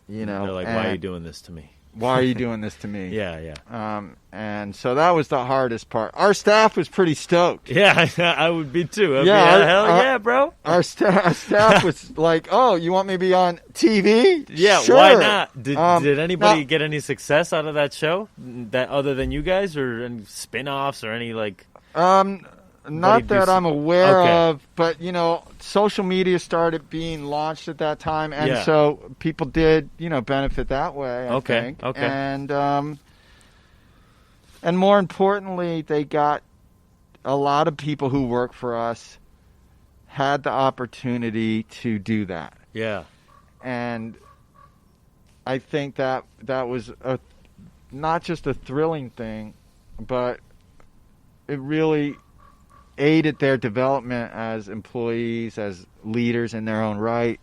you know. They're like, why are you doing this to me? Why are you doing this to me? Yeah. And so that was the hardest part. Our staff was pretty stoked. Yeah, I would be too. Hell yeah, bro. Our staff was like, oh, you want me to be on TV? Yeah, sure. Why not? Did anybody get any success out of that show? That other than you guys, or any spin-offs or any like? Not that I'm aware of, but, you know, social media started being launched at that time, and so people did, you know, benefit that way, I think. Okay. And more importantly, they got a lot of people who work for us had the opportunity to do that. Yeah. And I think that was not just a thrilling thing, but it really aided their development as employees, as leaders in their own right.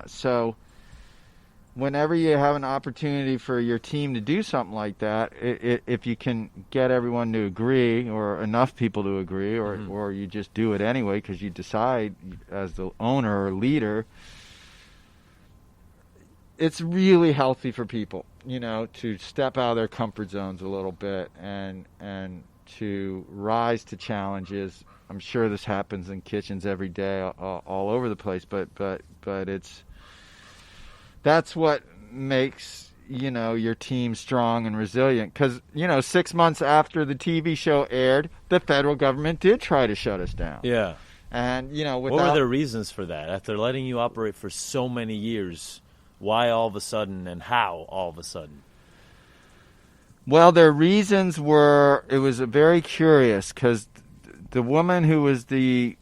So whenever you have an opportunity for your team to do something like that, if you can get everyone to agree, or enough people to agree, or you just do it anyway because you decide as the owner or leader, it's really healthy for people, you know, to step out of their comfort zones a little bit and to rise to challenges. I'm sure this happens in kitchens every day, all over the place, but that's what makes, you know, your team strong and resilient. Because, you know, 6 months after the TV show aired, the federal government did try to shut us down. Yeah. And, you know, what were their reasons for that? After letting you operate for so many years, why all of a sudden, and how all of a sudden? Well, their reasons were, it was very curious, because the woman who was the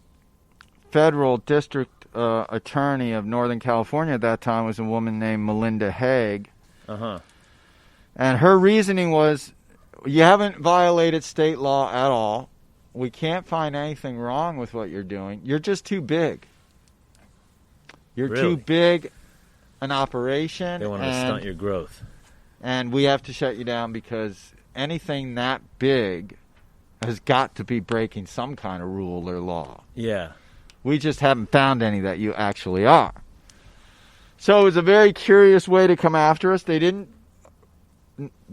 federal district attorney of Northern California at that time was a woman named Melinda Haig. Uh-huh. And her reasoning was, you haven't violated state law at all. We can't find anything wrong with what you're doing. You're just too big. You're too big an operation. They want to stunt your growth. And we have to shut you down because anything that big has got to be breaking some kind of rule or law. Yeah. We just haven't found any that you actually are. So it was a very curious way to come after us. They didn't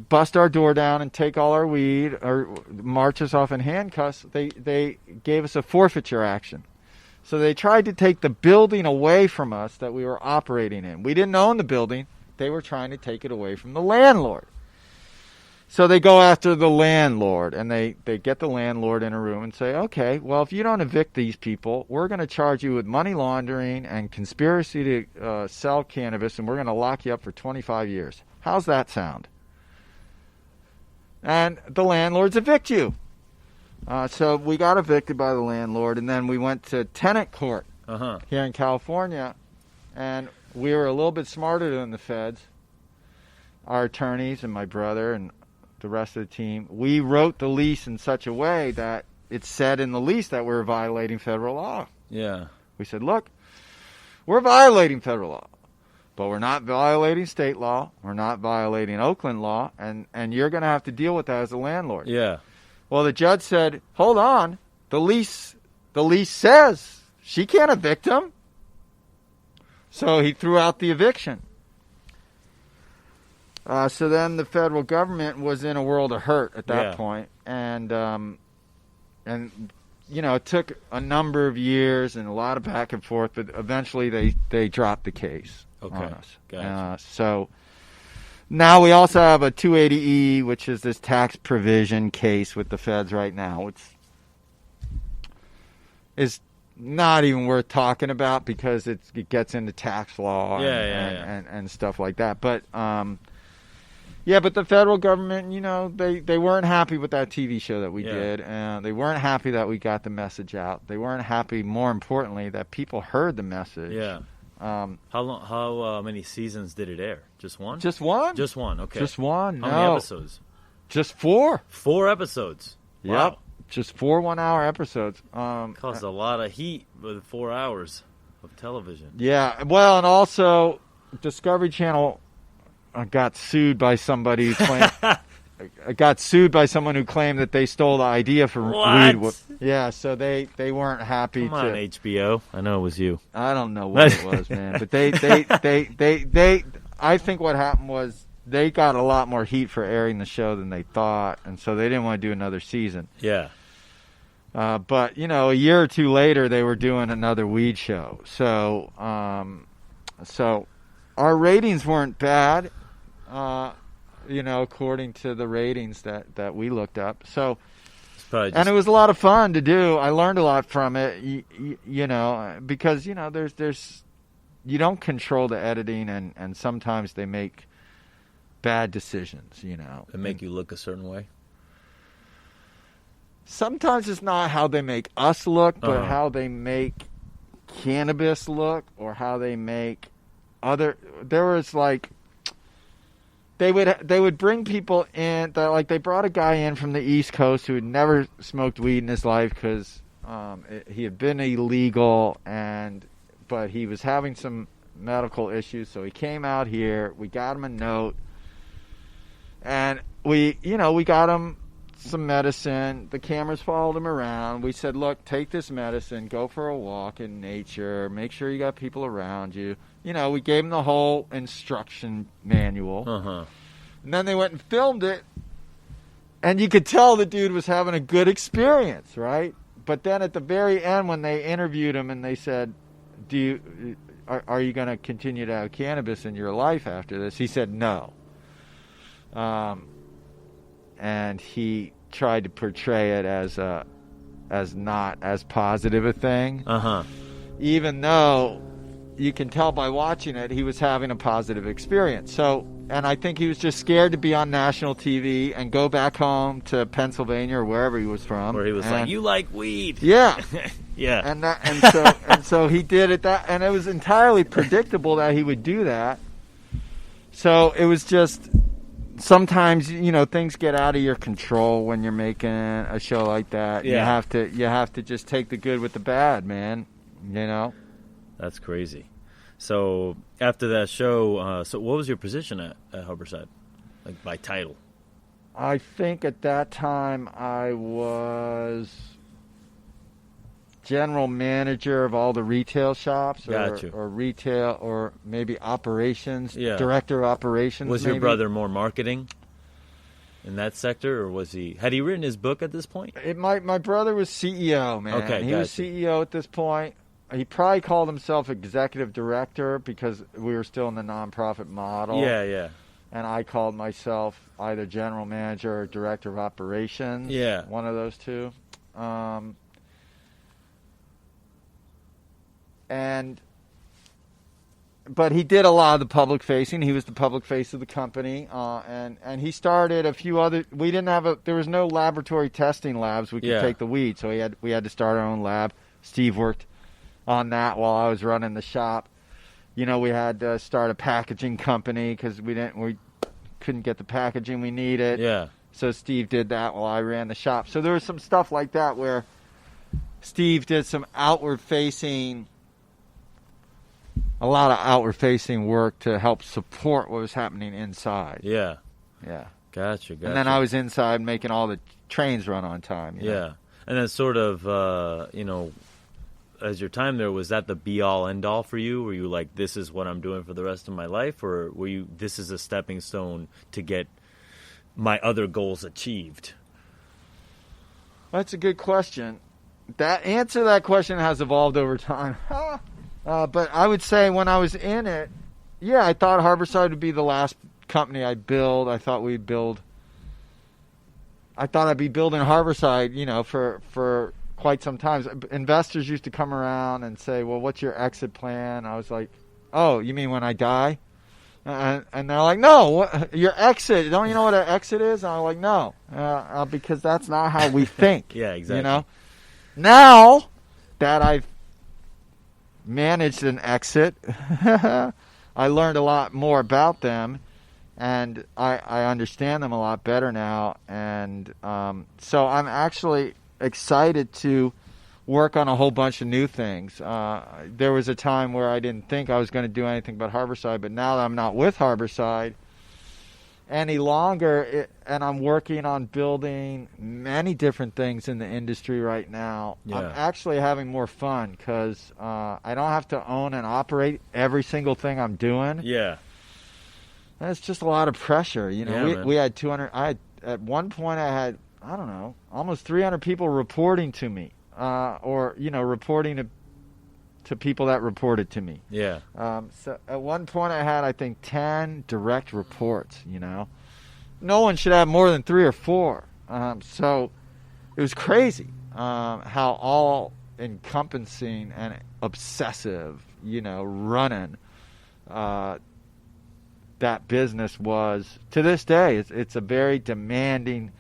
bust our door down and take all our weed or march us off in handcuffs. They gave us a forfeiture action. So they tried to take the building away from us that we were operating in. We didn't own the building. They were trying to take it away from the landlord. So they go after the landlord, and they get the landlord in a room and say, okay, well, if you don't evict these people, we're going to charge you with money laundering and conspiracy to sell cannabis, and we're going to lock you up for 25 years. How's that sound? And the landlords evict you. So we got evicted by the landlord, and then we went to tenant court here in California, and we were a little bit smarter than the feds, our attorneys and my brother and the rest of the team. We wrote the lease in such a way that it said in the lease that we were violating federal law. Yeah. We said, look, we're violating federal law, but we're not violating state law. We're not violating Oakland law, and you're going to have to deal with that as a landlord. Yeah. Well, the judge said, hold on, the lease says she can't evict him. So he threw out the eviction. So then the federal government was in a world of hurt at that point. And you know, it took a number of years and a lot of back and forth, but eventually they dropped the case on us. Gotcha. So now we also have a 280E, which is this tax provision case with the feds right now. It's not even worth talking about because it gets into tax law and stuff like that. But but the federal government, you know, they weren't happy with that TV show that we did, and they weren't happy that we got the message out. They weren't happy, more importantly, that people heard the message. Yeah. How many seasons did it air? Just one? Just one. Just one. Okay. Just one. How many episodes? Just 4. 4 episodes. Yep. Wow. Just 4 1-hour episodes. Caused a lot of heat with 4 hours of television. Yeah. Well, and also Discovery Channel got sued by somebody who claimed got sued by someone who claimed that they stole the idea for weed. Yeah, so they weren't happy. Come on, HBO. I know it was you. I don't know what it was, man. But they I think what happened was they got a lot more heat for airing the show than they thought, and so they didn't want to do another season. Yeah. But, you know, a year or two later, they were doing another weed show. So our ratings weren't bad, you know, according to the ratings that we looked up. So, and it was a lot of fun to do. I learned a lot from it, you know, because, you know, there's you don't control the editing, and sometimes they make bad decisions, you know. They make you look a certain way? Sometimes it's not how they make us look, but how they make Cannabis look, or how they make other. There was like they would bring people in. Like they brought a guy in from the East Coast who had never smoked weed in his life because he had been illegal, but he was having some medical issues. So he came out here. We got him a note, and we got him some medicine. The cameras followed him around. We said, look, take this medicine, go for a walk in nature, make sure you got people around you. You know, we gave him the whole instruction manual. And then they went and filmed it, and you could tell the dude was having a good experience, right? But then at the very end, when they interviewed him and they said, are you going to continue to have cannabis in your life after this? He said no. And he tried to portray it as not as positive a thing. Even though you can tell by watching it, he was having a positive experience. So, and I think he was just scared to be on national TV and go back home to Pennsylvania or wherever he was from. Where he was like, you like weed. Yeah. Yeah. And so he did it and it was entirely predictable that he would do that. So it was just, sometimes, you know, things get out of your control when you're making a show like that. Yeah. You have to just take the good with the bad, man. You know? That's crazy. So after that show, so what was your position at Harborside, like by title? I think at that time I was general manager of all the retail shops, or retail, or maybe operations, director of operations. Was your brother more marketing in that sector, or had he written his book at this point? My brother was CEO, man. Okay, he was CEO at this point. He probably called himself executive director because we were still in the nonprofit model. Yeah. And I called myself either general manager or director of operations. Yeah. One of those two. But he did a lot of the public facing. He was the public face of the company, and he started a few other. We didn't have there was no laboratory testing labs. We could take the weed, so we had to start our own lab. Steve worked on that while I was running the shop. You know, we had to start a packaging company because we couldn't get the packaging we needed. Yeah. So Steve did that while I ran the shop. So there was some stuff like that where Steve did some a lot of outward-facing work to help support what was happening inside. Yeah. Yeah. Gotcha. And then I was inside making all the trains run on time. You know? And then sort of, you know, as your time there, was that the be-all, end-all for you? Were you like, this is what I'm doing for the rest of my life? Or were you, this is a stepping stone to get my other goals achieved? That's a good question. That answer to that question has evolved over time. But I would say when I was in it, I thought Harborside would be the last company I'd build. I thought I'd be building Harborside, you know, for quite some time. Investors used to come around and say, well, what's your exit plan? I was like, oh, you mean when I die? And they're like, no, your exit, don't you know what an exit is? And I'm like, no, because that's not how we think. Yeah, exactly. You know? Now that I've managed an exit, I learned a lot more about them, and I understand them a lot better now. And so I'm actually excited to work on a whole bunch of new things. There was a time where I didn't think I was going to do anything but Harborside, but now that I'm not with Harborside any longer, and I'm working on building many different things in the industry right now, I'm actually having more fun because I don't have to own and operate every single thing I'm doing. Yeah. It's just a lot of pressure. Yeah, We had 200. At one point I had, I don't know, almost 300 people reporting to me, or reporting to people that reported to me. Yeah. So at one point I had, I think, 10 direct reports. No one should have more than 3 or 4. So it was crazy how all encompassing and obsessive, running that business was. To this day, it's a very demanding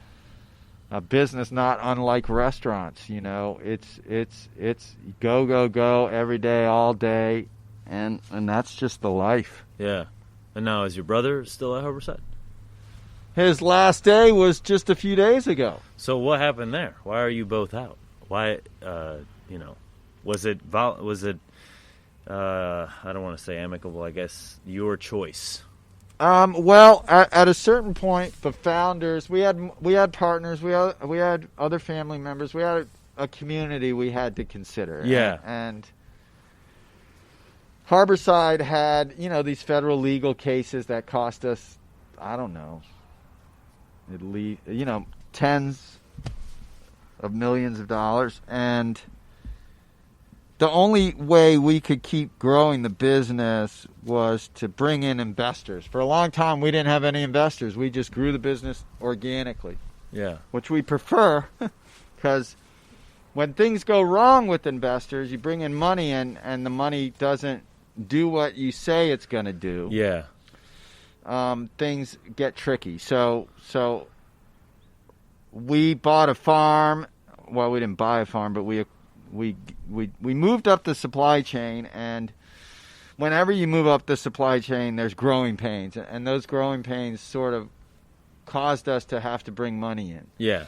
business, not unlike restaurants. It's go every day, all day, and that's just the life. Yeah. And now, is your brother still at Harborside? His last day was just a few days ago. So what happened there? Why are you both out? Why, was it I don't want to say amicable, I guess, your choice? Well, at a certain point, the founders, we had partners, we had other family members, we had a community we had to consider. Yeah. And Harborside had, these federal legal cases that cost us, I don't know, at least, tens of millions of dollars. And the only way we could keep growing the business was to bring in investors. For a long time, we didn't have any investors. We just grew the business organically. Yeah. Which we prefer, because when things go wrong with investors, you bring in money and the money doesn't do what you say it's going to do. Yeah. Things get tricky. So we bought a farm. Well, we didn't buy a farm, but we moved up the supply chain, and whenever you move up the supply chain, there's growing pains, and those growing pains sort of caused us to have to bring money in. Yeah.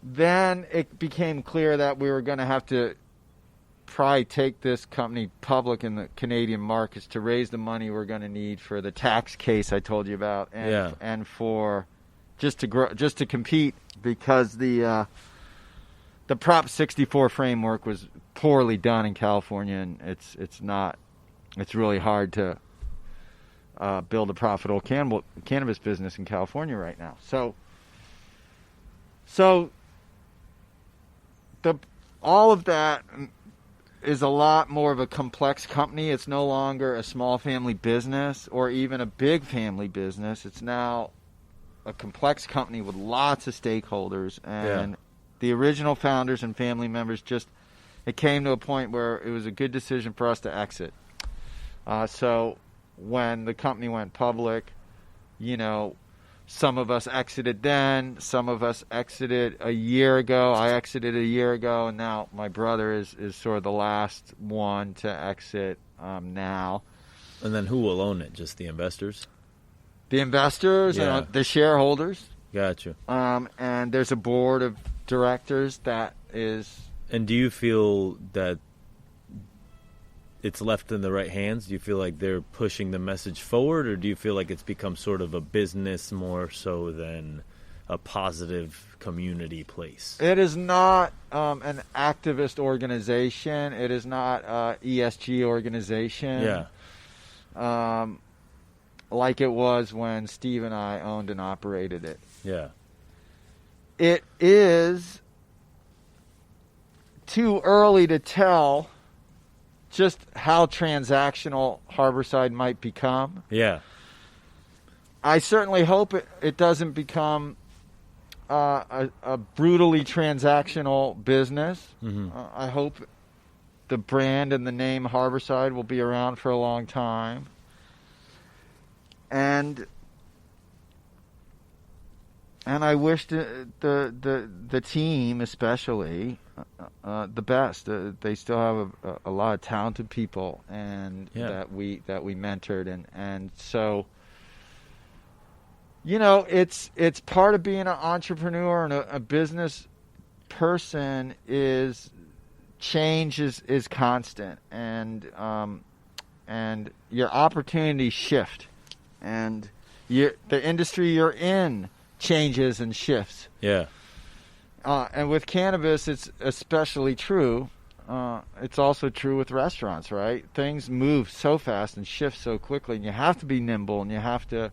Then it became clear that we were going to have to probably take this company public in the Canadian markets to raise the money we're going to need for the tax case I told you about, and for just to compete, because the Prop 64 framework was poorly done in California, and it's really hard to build a profitable cannabis business in California right now. So all of that is a lot more of a complex company. It's no longer a small family business or even a big family business. It's now a complex company with lots of stakeholders, and the original founders and family members it came to a point where it was a good decision for us to exit. So when the company went public, some of us exited then, some of us exited a year ago. I exited a year ago, and now my brother is sort of the last one to exit now. And then who will own it? Just the investors? The investors and the shareholders. Gotcha. And there's a board of directors that is... And do you feel that it's left in the right hands? Do you feel like they're pushing the message forward, or do you feel like it's become sort of a business more so than a positive community place? It is not an activist organization. It is not an ESG organization. Yeah. Like it was when Steve and I owned and operated it. Yeah. It is too early to tell just how transactional Harborside might become. Yeah. I certainly hope it doesn't become a brutally transactional business. Mm-hmm. I hope the brand and the name Harborside will be around for a long time. And I wish the team especially the best. They still have a lot of talented people, and that we mentored, and so it's part of being an entrepreneur and a business person. Is change is constant, and your opportunities shift, and the industry you're in changes and shifts. Yeah. And with cannabis, it's especially true. It's also true with restaurants, right? Things move so fast and shift so quickly, and you have to be nimble, and you have to